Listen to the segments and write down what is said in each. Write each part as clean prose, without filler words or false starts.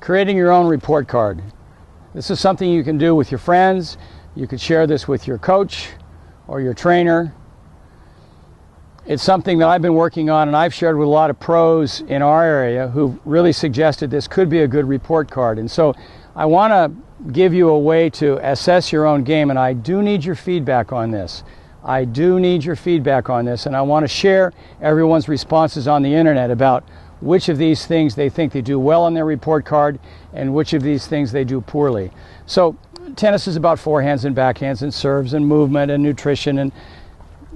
creating your own report card. This is something you can do with your friends. You could share this with your coach or your trainer. It's something that I've been working on, and I've shared with a lot of pros in our area who really suggested this could be a good report card. And so I want to give you a way to assess your own game, and I do need your feedback on this. I do need your feedback on this, and I want to share everyone's responses on the internet about which of these things they think they do well on their report card and which of these things they do poorly. So tennis is about forehands and backhands and serves and movement and nutrition and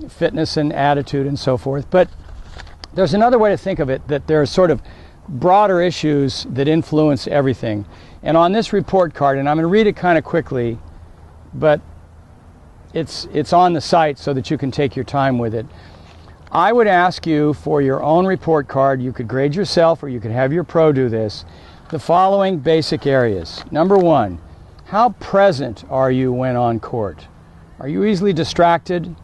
fitness and attitude and so forth. But there's another way to think of it, that there are sort of broader issues that influence everything. And on this report card, and I'm going to read it kind of quickly, but it's on the site so that you can take your time with it. I would ask you for your own report card, you could grade yourself or you could have your pro do this, the following basic areas. Number one, how present are you when on court? Are you easily distracted?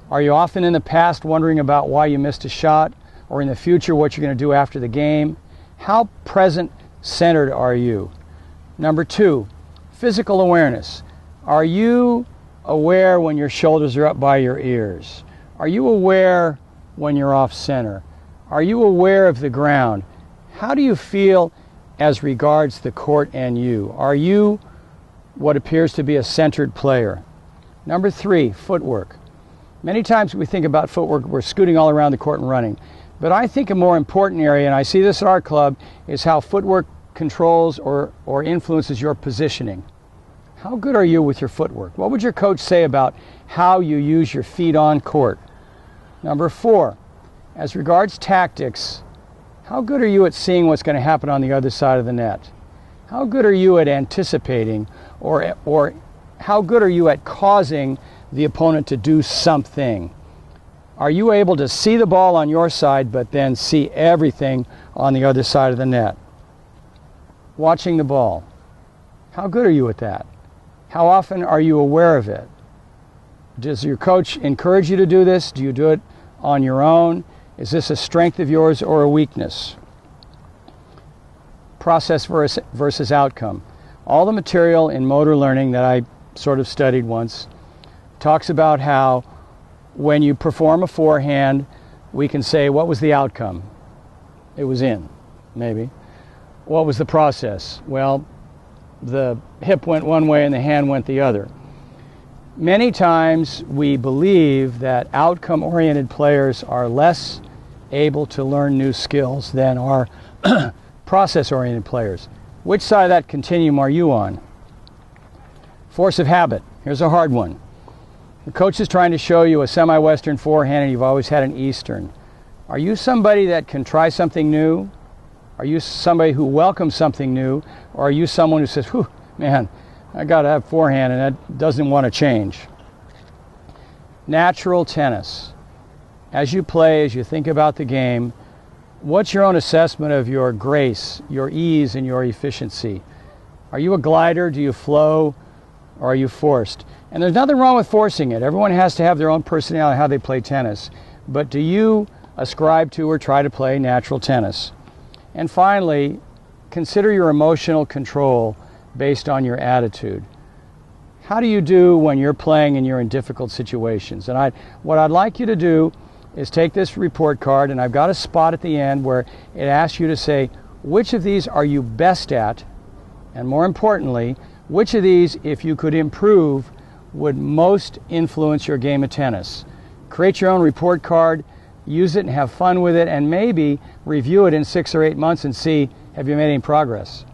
Are you often in the past wondering about why you missed a shot, or in the future what you're going to do after the game? How present-centered are you? Number two, physical awareness. Are you aware when your shoulders are up by your ears? Are you aware when you're off center? Are you aware of the ground? How do you feel as regards the court and you? Are you what appears to be a centered player? Number three, footwork. Many times we think about footwork, we're scooting all around the court and running. But I think a more important area, and I see this at our club, is how footwork controls or influences your positioning. How good are you with your footwork? What would your coach say about how you use your feet on court? Number four, as regards tactics, how good are you at seeing what's going to happen on the other side of the net? How good are you at anticipating, or how good are you at causing the opponent to do something? Are you able to see the ball on your side but then see everything on the other side of the net? Watching the ball. How good are you at that? How often are you aware of it? Does your coach encourage you to do this? Do you do it on your own? Is this a strength of yours or a weakness? Process versus outcome. All the material in motor learning that I sort of studied once talks about how when you perform a forehand, we can say, what was the outcome? It was in, maybe. What was the process? Well, the hip went one way and the hand went the other. Many times we believe that outcome-oriented players are less able to learn new skills than are process-oriented players. Which side of that continuum are you on? Force of habit. Here's a hard one. The coach is trying to show you a semi-Western forehand and you've always had an Eastern. Are you somebody that can try something new? Are you somebody who welcomes something new? Or are you someone who says, whew, man, I got to have forehand and that doesn't want to change? Natural tennis. As you play, as you think about the game, what's your own assessment of your grace, your ease, and your efficiency? Are you a glider? Do you flow? Or are you forced? And there's nothing wrong with forcing it. Everyone has to have their own personality, how they play tennis. But do you ascribe to or try to play natural tennis? And finally, consider your emotional control based on your attitude. How do you do when you're playing and you're in difficult situations? And what I'd like you to do is take this report card, and I've got a spot at the end where it asks you to say, which of these are you best at? And more importantly, which of these, if you could improve, would most influence your game of tennis? Create your own report card, use it and have fun with it, and maybe review it in 6 or 8 months and see, have you made any progress?